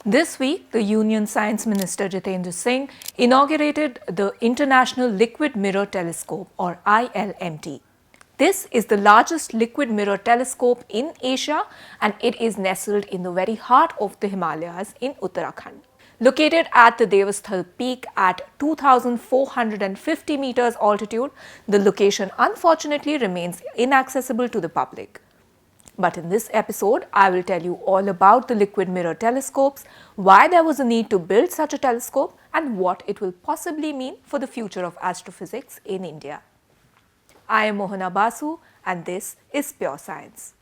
This week, the Union Science Minister Jitendra Singh inaugurated the International Liquid Mirror Telescope or ILMT. This is the largest liquid mirror telescope in Asia and it is nestled in the very heart of the Himalayas in Uttarakhand. Located at the Devasthal peak at 2,450 meters altitude, the location unfortunately remains inaccessible to the public. But in this episode, I will tell you all about the liquid mirror telescopes, why there was a need to build such a telescope, and what it will possibly mean for the future of astrophysics in India. I am Mohana Basu, and this is Pure Science.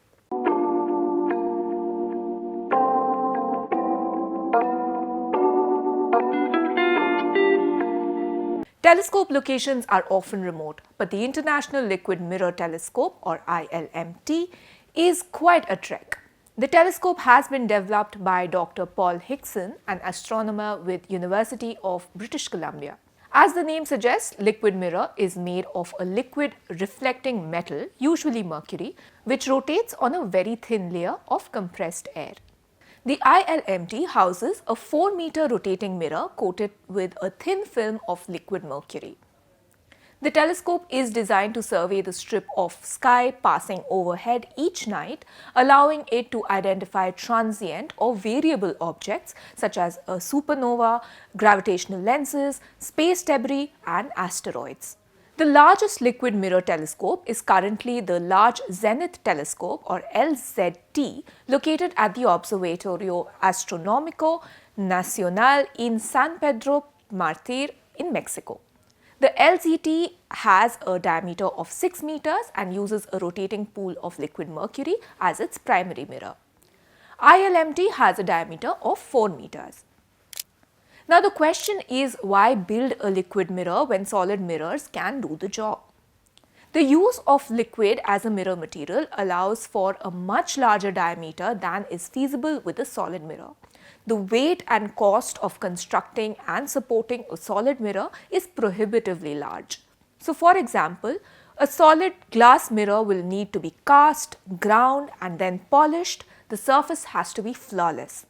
Telescope locations are often remote, but the International Liquid Mirror Telescope or ILMT is quite a trek. The telescope has been developed by Dr. Paul Hickson, an astronomer with University of British Columbia. As the name suggests, liquid mirror is made of a liquid reflecting metal, usually mercury, which rotates on a very thin layer of compressed air. The ILMT houses a 4-meter rotating mirror coated with a thin film of liquid mercury. The telescope is designed to survey the strip of sky passing overhead each night, allowing it to identify transient or variable objects such as a supernova, gravitational lenses, space debris, and asteroids. The largest liquid mirror telescope is currently the Large Zenith Telescope or LZT, located at the Observatorio Astronómico Nacional in San Pedro Martir in Mexico. The LZT has a diameter of 6 meters and uses a rotating pool of liquid mercury as its primary mirror. ILMT has a diameter of 4 meters. Now the question is, why build a liquid mirror when solid mirrors can do the job? The use of liquid as a mirror material allows for a much larger diameter than is feasible with a solid mirror. The weight and cost of constructing and supporting a solid mirror is prohibitively large. So for example, a solid glass mirror will need to be cast, ground and then polished. The surface has to be flawless.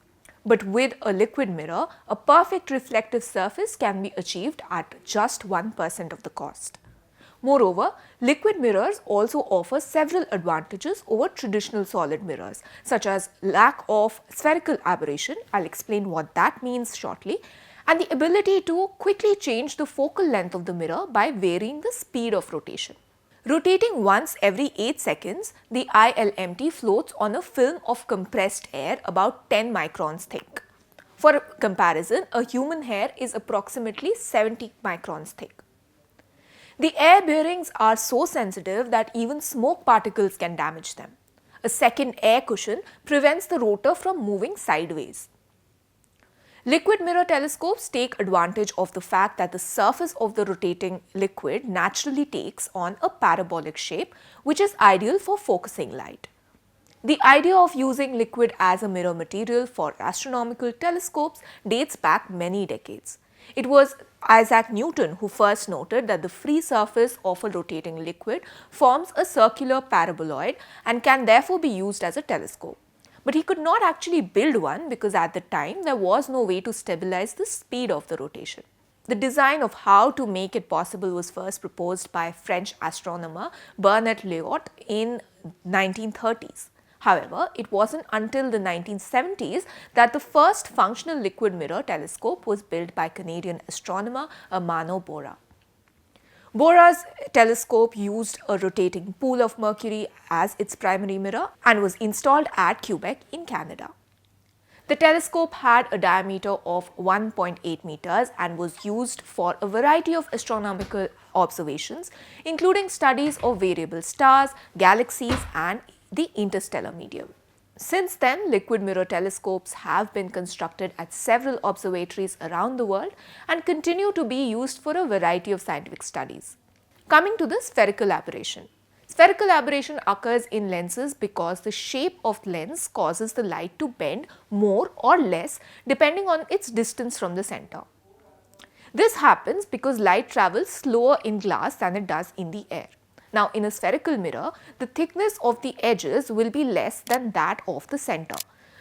But with a liquid mirror, a perfect reflective surface can be achieved at just 1% of the cost. Moreover, liquid mirrors also offer several advantages over traditional solid mirrors, such as lack of spherical aberration, I'll explain what that means shortly, and the ability to quickly change the focal length of the mirror by varying the speed of rotation. Rotating once every 8 seconds, the ILMT floats on a film of compressed air about 10 microns thick. For comparison, a human hair is approximately 70 microns thick. The air bearings are so sensitive that even smoke particles can damage them. A second air cushion prevents the rotor from moving sideways. Liquid mirror telescopes take advantage of the fact that the surface of the rotating liquid naturally takes on a parabolic shape, which is ideal for focusing light. The idea of using liquid as a mirror material for astronomical telescopes dates back many decades. It was Isaac Newton who first noted that the free surface of a rotating liquid forms a circular paraboloid and can therefore be used as a telescope. But he could not actually build one because at the time there was no way to stabilize the speed of the rotation. The design of how to make it possible was first proposed by French astronomer Bernard Liot in 1930s. However, it wasn't until the 1970s that the first functional liquid mirror telescope was built by Canadian astronomer Mano Bora. Bora's telescope used a rotating pool of mercury as its primary mirror and was installed at Quebec in Canada. The telescope had a diameter of 1.8 meters and was used for a variety of astronomical observations, including studies of variable stars, galaxies, and the interstellar medium. Since then, liquid mirror telescopes have been constructed at several observatories around the world and continue to be used for a variety of scientific studies. Coming to the spherical aberration. Spherical aberration occurs in lenses because the shape of the lens causes the light to bend more or less depending on its distance from the center. This happens because light travels slower in glass than it does in the air. Now, in a spherical mirror, the thickness of the edges will be less than that of the center.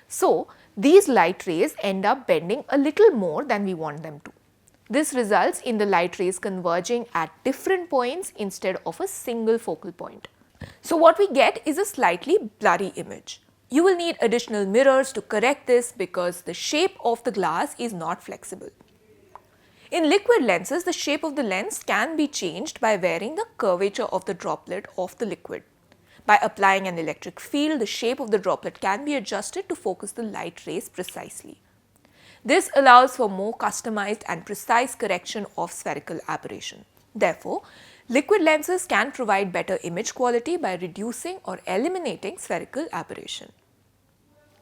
So, these light rays end up bending a little more than we want them to. This results in the light rays converging at different points instead of a single focal point. So what we get is a slightly blurry image. You will need additional mirrors to correct this because the shape of the glass is not flexible. In liquid lenses, the shape of the lens can be changed by varying the curvature of the droplet of the liquid. By applying an electric field, the shape of the droplet can be adjusted to focus the light rays precisely. This allows for more customized and precise correction of spherical aberration. Therefore, liquid lenses can provide better image quality by reducing or eliminating spherical aberration.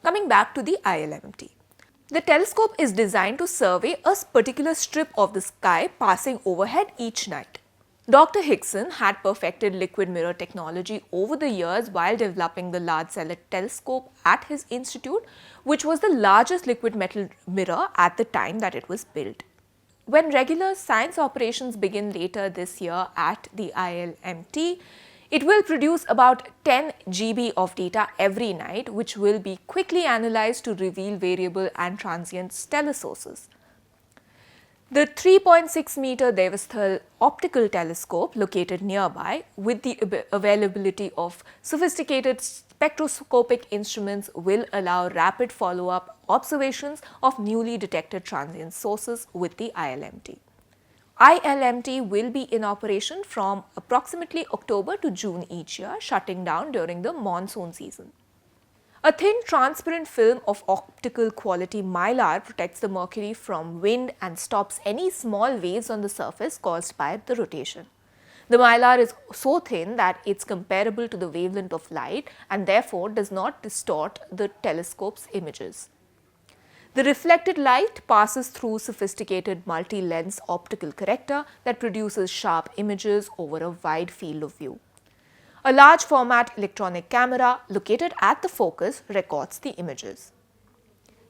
Coming back to the ILMT. The telescope is designed to survey a particular strip of the sky passing overhead each night. Dr. Hickson had perfected liquid mirror technology over the years while developing the large cell telescope at his institute, which was the largest liquid metal mirror at the time that it was built. When regular science operations begin later this year at the ILMT, it will produce about 10 GB of data every night, which will be quickly analyzed to reveal variable and transient stellar sources. The 3.6 meter Devasthal optical telescope located nearby, with the availability of sophisticated spectroscopic instruments, will allow rapid follow-up observations of newly detected transient sources with the ILMT. ILMT will be in operation from approximately October to June each year, shutting down during the monsoon season. A thin transparent film of optical quality mylar protects the mercury from wind and stops any small waves on the surface caused by the rotation. The mylar is so thin that it's comparable to the wavelength of light and therefore does not distort the telescope's images. The reflected light passes through sophisticated multi-lens optical corrector that produces sharp images over a wide field of view. A large format electronic camera located at the focus records the images.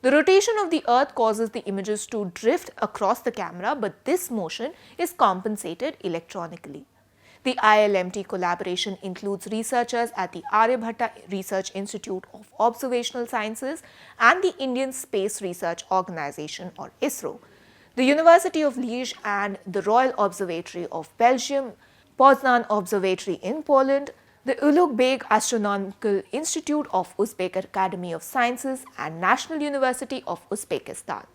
The rotation of the Earth causes the images to drift across the camera, but this motion is compensated electronically. The ILMT collaboration includes researchers at the Aryabhatta Research Institute of Observational Sciences and the Indian Space Research Organization or ISRO, the University of Liège and the Royal Observatory of Belgium, Poznan Observatory in Poland, the Ulugh-Beg Astronomical Institute of Uzbek Academy of Sciences and National University of Uzbekistan,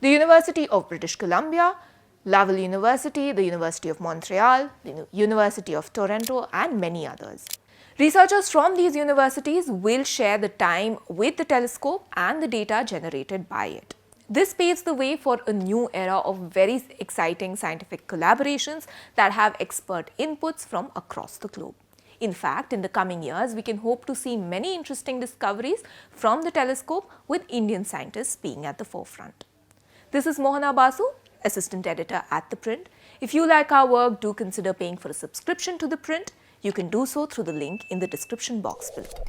the University of British Columbia, Laval University, the University of Montreal, the University of Toronto and many others. Researchers from these universities will share the time with the telescope and the data generated by it. This paves the way for a new era of very exciting scientific collaborations that have expert inputs from across the globe. In fact, in the coming years, we can hope to see many interesting discoveries from the telescope, with Indian scientists being at the forefront. This is Mohana Basu, Assistant Editor at ThePrint. If you like our work, do consider paying for a subscription to ThePrint. You can do so through the link in the description box below.